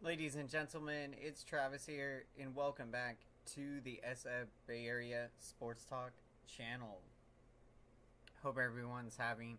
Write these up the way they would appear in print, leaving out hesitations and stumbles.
Ladies and gentlemen, it's Travis here, and welcome back to the SF Bay Area SportsTalk channel. Hope everyone's having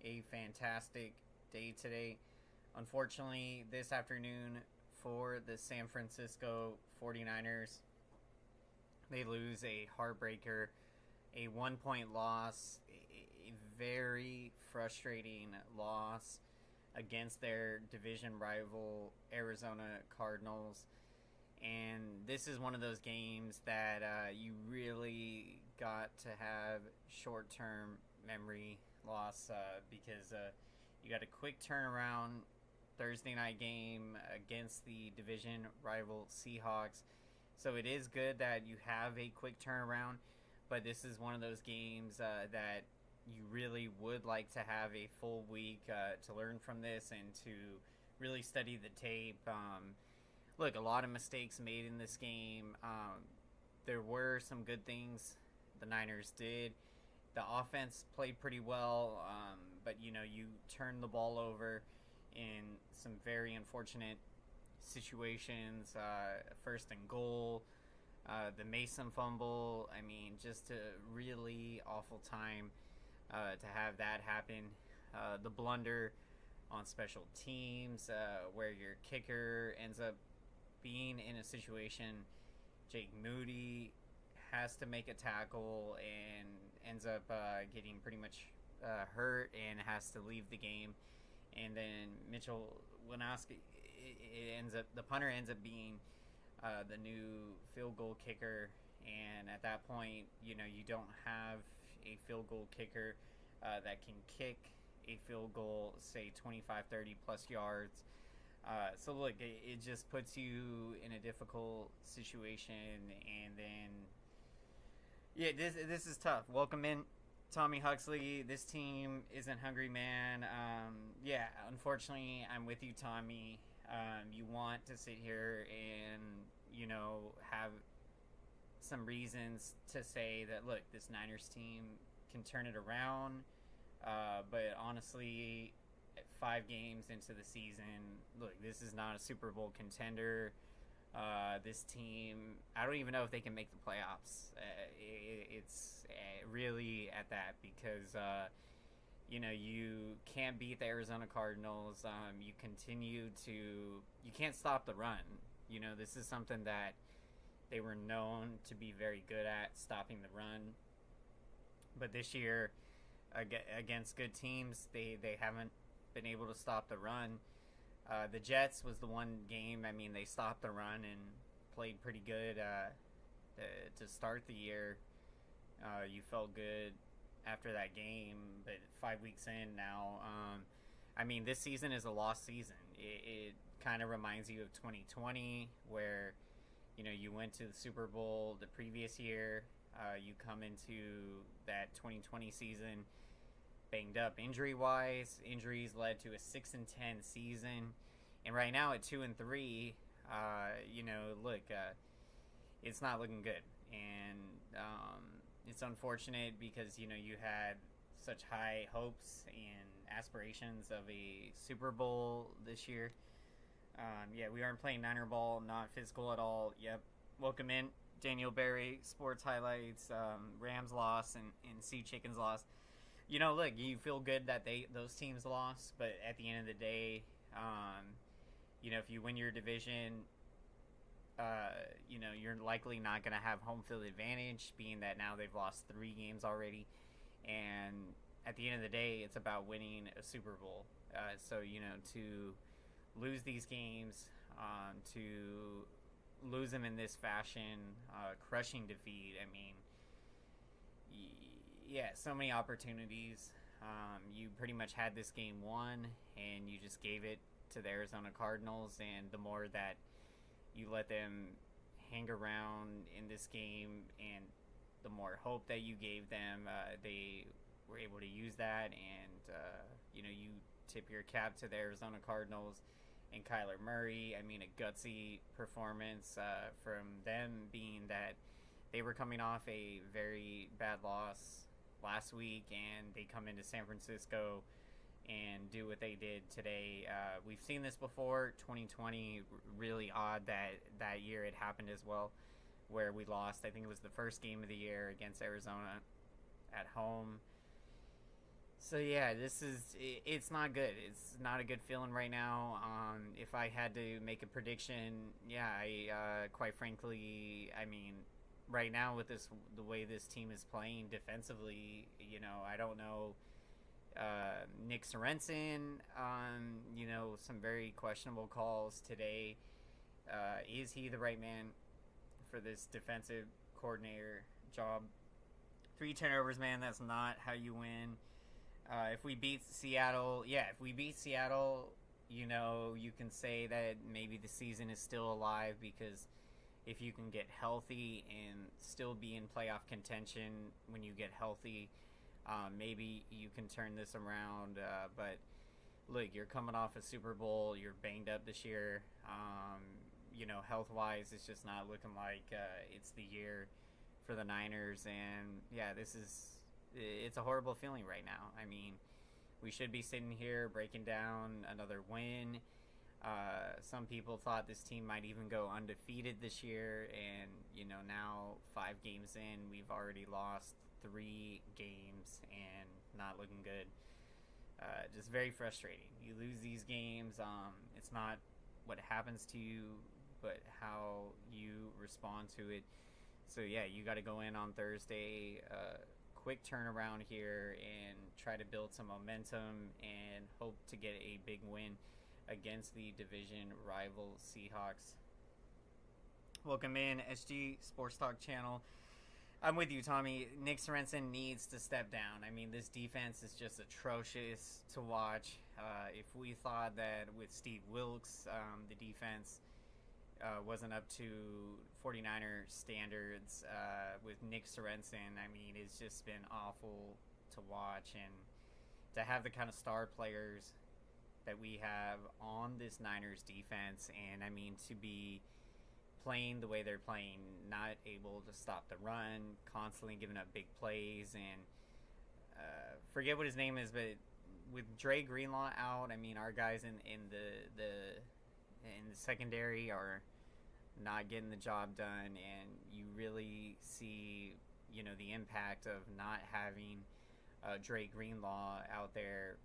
a fantastic day today. Unfortunately, this afternoon for the San Francisco 49ers, they lose a heartbreaker, a 1 point loss, a very frustrating loss against their division rival Arizona Cardinals. And this is one of those games that you really got to have short-term memory loss because you got a quick turnaround Thursday night game against the division rival Seahawks. So it is good that you have a quick turnaround, but this is one of those games that you really would like to have a full week to learn from this and to really study the tape. Look, a lot of mistakes made in this game. There were some good things the Niners did. The offense played pretty well, but you turned the ball over in some very unfortunate situations. First and goal, the Mason fumble. I mean, just a really awful time to have that happen. The blunder on special teams, where your kicker ends up being in a situation. Jake Moody has to make a tackle and ends up getting pretty much hurt and has to leave the game. And then Mitchell Winowski, the punter ends up being the new field goal kicker. And at that point, you don't have a field goal kicker that can kick a field goal, say 25, 30 plus yards. So look, it just puts you in a difficult situation, and then this is tough. Welcome in Tommy Huxley. This team isn't hungry, man. Unfortunately, I'm with you, Tommy. You want to sit here and have some reasons to say that, look, this Niners team can turn it around, but honestly, 5 games into the season, look, this is not a Super Bowl contender. This team, I don't even know if they can make the playoffs. It's really at that because you can't beat the Arizona Cardinals. You can't stop the run. This is something that they were known to be very good at, stopping the run. But this year, against good teams, they haven't been able to stop the run. The Jets was the one game, I mean, they stopped the run and played pretty good to start the year. You felt good after that game, but 5 weeks in now, I mean, this season is a lost season. It kind of reminds you of 2020, where you went to the Super Bowl the previous year. You come into that 2020 season banged up injury-wise. Injuries led to a 6-10 season, and right now at 2-3, it's not looking good, and it's unfortunate because you had such high hopes and aspirations of a Super Bowl this year. We aren't playing Niner ball, not physical at all. Yep, welcome in Daniel Berry, sports highlights. Rams loss and Sea Chickens loss. Look, you feel good that those teams lost, but at the end of the day, if you win your division, you're likely not going to have home field advantage, being that now they've lost 3 games already, and at the end of the day, it's about winning a Super Bowl. So to lose these games, to lose them in this fashion, crushing defeat. I mean, so many opportunities. You pretty much had this game won, and you just gave it to the Arizona Cardinals. And the more that you let them hang around in this game, and the more hope that you gave them, they were able to use that. And you tip your cap to the Arizona Cardinals and Kyler Murray. I mean, a gutsy performance from them, being that they were coming off a very bad loss last week, and they come into San Francisco and do what they did today. We've seen this before. 2020, really odd that year it happened as well, where we lost. I think it was the first game of the year against Arizona at home. So yeah, it's not good. It's not a good feeling right now. If I had to make a prediction, yeah, quite frankly, I mean, right now with the way this team is playing defensively, I don't know. Nick Sorensen, some very questionable calls today. Is he the right man for this defensive coordinator job? 3 turnovers, man. That's not how you win. If we beat Seattle, you can say that maybe the season is still alive, because if you can get healthy and still be in playoff contention when you get healthy, maybe you can turn this around. But look, you're coming off a Super Bowl. You're banged up this year. Health-wise, it's just not looking like it's the year for the Niners. And yeah, it's a horrible feeling right now. I mean, we should be sitting here breaking down another win. Some people thought this team might even go undefeated this year, and now 5 games in, we've already lost 3 games and not looking good. Just very frustrating. You lose these games. It's not what happens to you, but how you respond to it. So yeah, you got to go in on Thursday. Quick turnaround here and try to build some momentum and hope to get a big win against the division rival Seahawks. Welcome in, SG Sports Talk channel. I'm with you, Tommy. Nick Sorensen needs to step down. I mean, this defense is just atrocious to watch. If we thought that with Steve Wilkes, the defense wasn't up to 49er standards, with Nick Sorensen, I mean, it's just been awful to watch. And to have the kind of star players that we have on this Niners defense, and I mean, to be playing the way they're playing, not able to stop the run, constantly giving up big plays, and forget what his name is, but with Dre Greenlaw out, I mean, our guys in the secondary are not getting the job done, and you really see the impact of not having Dre Greenlaw out there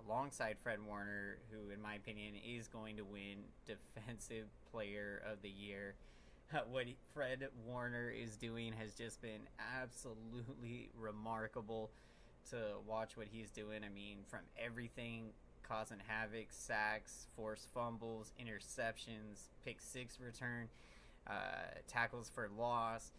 alongside Fred Warner, who in my opinion is going to win Defensive Player of the Year. What Fred Warner is doing has just been absolutely remarkable to watch what he's doing. I mean, from everything, causing havoc, sacks, forced fumbles, interceptions, pick 6 return, tackles for loss.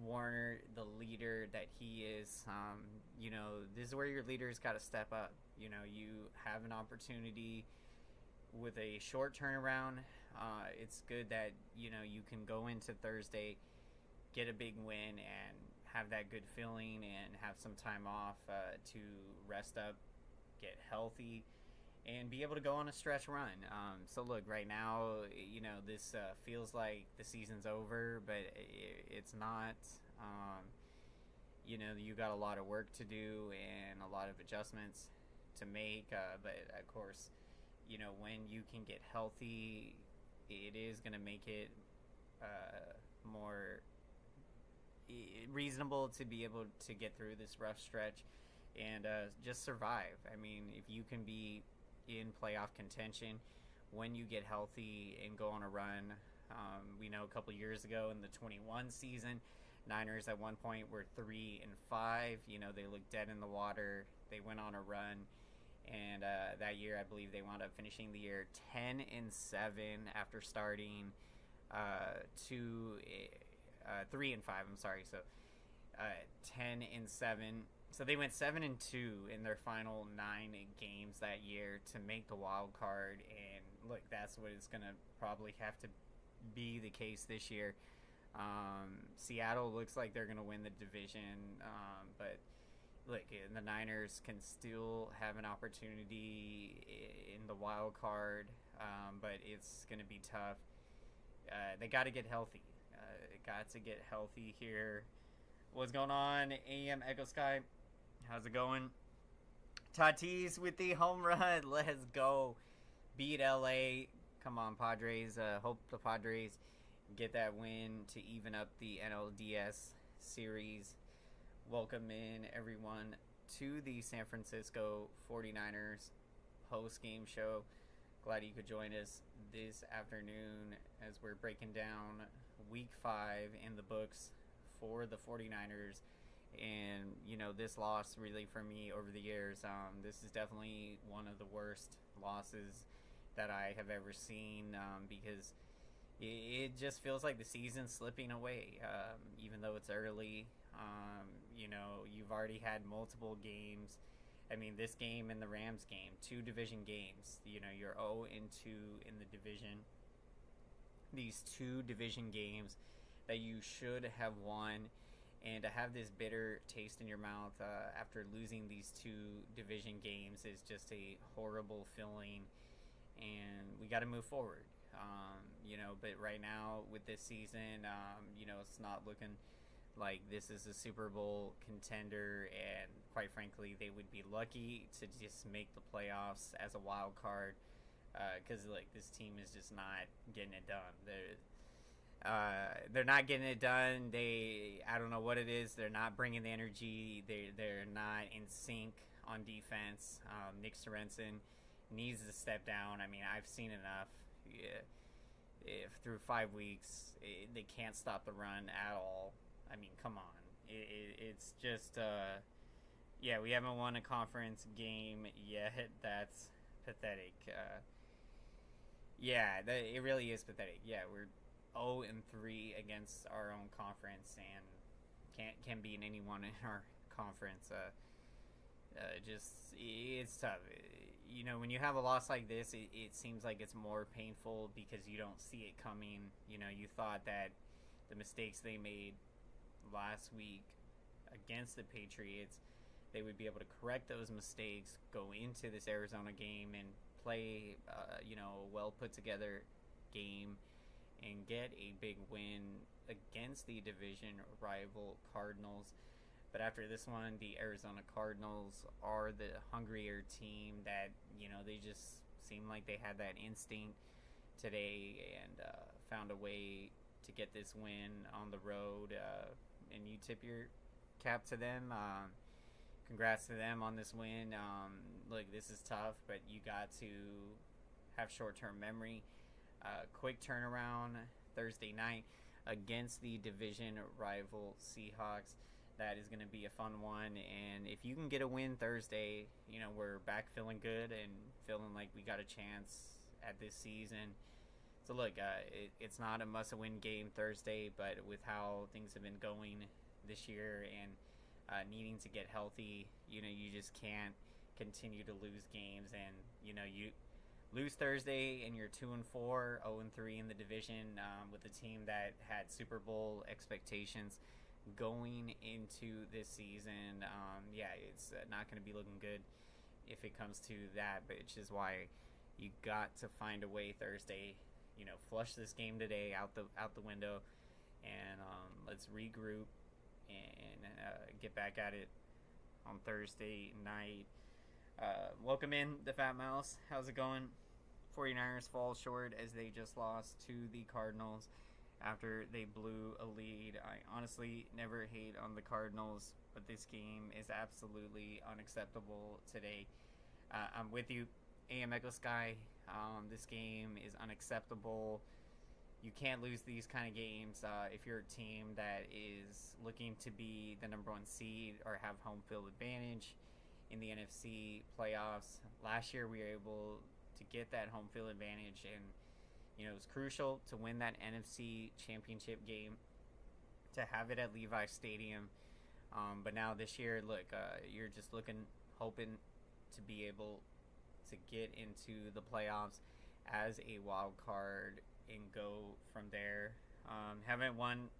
Warner, the leader that he is, this is where your leaders got to step up. You have an opportunity with a short turnaround. It's good that you can go into Thursday, get a big win, and have that good feeling, and have some time off to rest up, get healthy, and be able to go on a stretch run. So look, right now, this feels like the season's over, but it's not. You got a lot of work to do and a lot of adjustments to make, but of course, when you can get healthy, it is going to make it more reasonable to be able to get through this rough stretch and just survive. I mean, if you can be in playoff contention when you get healthy and go on a run, we know a couple years ago in the 21 season, Niners at one point were 3-5. They looked dead in the water. They went on a run, and that year I believe they wound up finishing the year 10-7 after starting 3-5. I'm sorry, so 10-7. So they went 7-2 in their final 9 games that year to make the wild card. And look, that's what it's gonna probably have to be the case this year. Seattle looks like they're gonna win the division, but look, the Niners can still have an opportunity in the wild card, but it's gonna be tough. They got to get healthy. Here. What's going on, AM Echo Sky? How's it going? Tatis with the home run. Let's go. Beat LA. Come on, Padres. Hope the Padres get that win to even up the NLDS series. Welcome in, everyone, to the San Francisco 49ers post-game show. Glad you could join us this afternoon as we're breaking down Week 5 in the books for the 49ers. And, this loss really for me over the years, this is definitely one of the worst losses that I have ever seen, because it just feels like the season's slipping away, even though it's early. You've already had multiple games. I mean, this game and the Rams game, 2 division games. You're 0-2 in the division. These 2 division games that you should have won, and to have this bitter taste in your mouth after losing these 2 division games is just a horrible feeling, and we got to move forward. But right now with this season, it's not looking like this is a Super Bowl contender, and quite frankly, they would be lucky to just make the playoffs as a wild card, because this team is just not getting it done. They're not getting it done. I don't know what it is. They're not bringing the energy. They're not in sync on defense. Nick Sorensen needs to step down. I mean, I've seen enough. If through 5 weeks they can't stop the run at all. I mean, come on. It's just, we haven't won a conference game yet. That's pathetic. It really is pathetic. Yeah, we're 0-3 against our own conference and can't beat anyone in our conference. It's tough. When you have a loss like this, it seems like it's more painful because you don't see it coming. You thought that the mistakes they made last week against the Patriots, they would be able to correct those mistakes, go into this Arizona game and play a well put together game and get a big win against the division rival Cardinals. But after this one, the Arizona Cardinals are the hungrier team that, they just seem like they had that instinct today and found a way to get this win on the road. And you tip your cap to them. Congrats to them on this win. Look, this is tough, but you got to have short-term memory. Quick turnaround Thursday night against the division rival Seahawks. That is going to be a fun one, and if you can get a win Thursday, we're back feeling good and feeling like we got a chance at this season. So look, it's not a must-win game Thursday, but with how things have been going this year and needing to get healthy, you just can't continue to lose games, and you lose Thursday and you're 2-4, 0-3 in the division with a team that had Super Bowl expectations going into this season. It's not going to be looking good if it comes to that, which is why you got to find a way Thursday, flush this game today out the window, and let's regroup and get back at it on Thursday night. Welcome in the Fat Mouse. How's it going? 49ers fall short as they just lost to the Cardinals after they blew a lead. I honestly never hate on the Cardinals, but this game is absolutely unacceptable today. I'm with you, AM Echo Sky. This game is unacceptable. You can't lose these kind of games if you're a team that is looking to be the number 1 seed or have home field advantage in the NFC playoffs. Last year we were able to get that home field advantage, and it was crucial to win that NFC championship game, to have it at Levi Stadium. But now this year, look, you're just hoping to be able to get into the playoffs as a wild card and go from there. Haven't won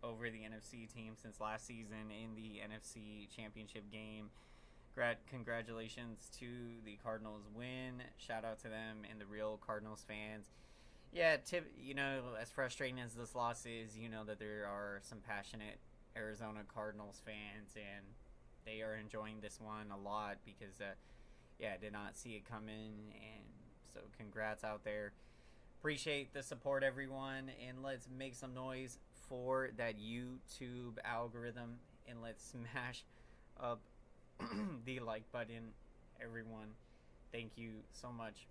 over the NFC team since last season in the NFC championship game. Congratulations to the Cardinals win. Shout out to them and the real Cardinals fans. Yeah, as frustrating as this loss is, that there are some passionate Arizona Cardinals fans, and they are enjoying this one a lot because yeah, did not see it coming, and so congrats out there. Appreciate the support, everyone, and let's make some noise for that YouTube algorithm, and let's smash up the like button, everyone. Thank you so much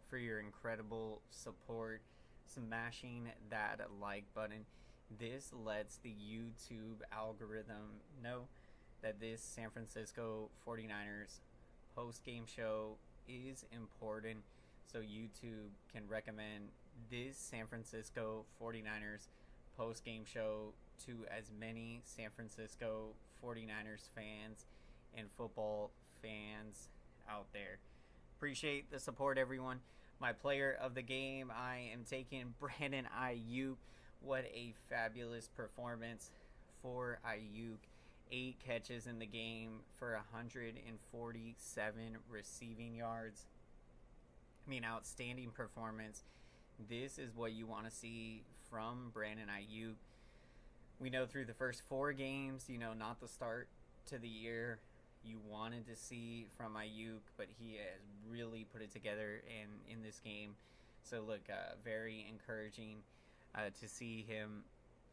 for your incredible support. Smashing that like button. This lets the YouTube algorithm know that this San Francisco 49ers post-game show is important, so YouTube can recommend this San Francisco 49ers post-game show to as many San Francisco 49ers fans and football fans out there. Appreciate the support, everyone. My player of the game, I am taking Brandon Ayuk. What a fabulous performance for Ayuk. 8 catches in the game for 147 receiving yards. I mean, outstanding performance. This is what you want to see from Brandon Ayuk. We know through the first 4 games, not the start to the year you wanted to see from Ayuk, but he has really put it together in this game. So look, very encouraging to see him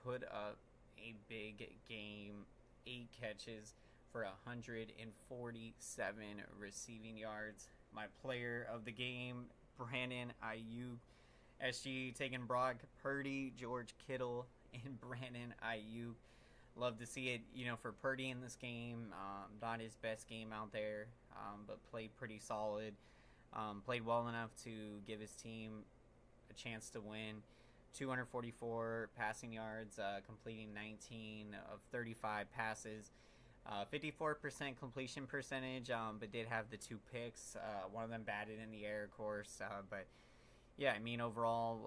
put up a big game. 8 catches for 147 receiving yards. My player of the game, Brandon Ayuk. SG taking Brock Purdy, George Kittle, and Brandon Ayuk. Love to see it, for Purdy in this game. Not his best game out there, but played pretty solid. Played well enough to give his team a chance to win. 244 passing yards, completing 19 of 35 passes. 54% completion percentage, but did have the 2 picks. One of them batted in the air, of course. But yeah, I mean, overall,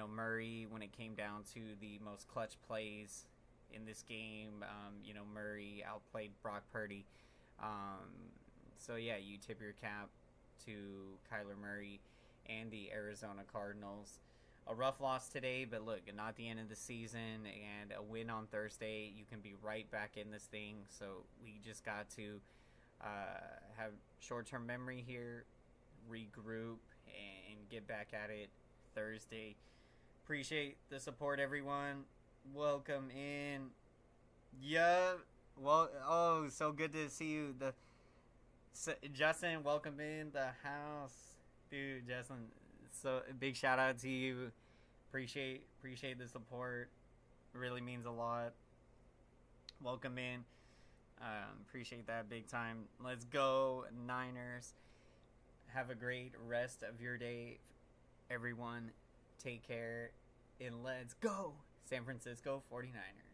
Murray, when it came down to the most clutch plays in this game, Murray outplayed Brock Purdy. So yeah, you tip your cap to Kyler Murray and the Arizona Cardinals. A rough loss today, but look, not the end of the season, and a win on Thursday, you can be right back in this thing. So we just got to have short-term memory here, regroup, and get back at it Thursday. Appreciate the support, everyone. Welcome in. Yeah. Well, so good to see you. Justin, welcome in the house. Dude, Justin, so big shout out to you. Appreciate the support. Really means a lot. Welcome in. Appreciate that big time. Let's go, Niners. Have a great rest of your day, everyone. Take care, and let's go, San Francisco 49ers.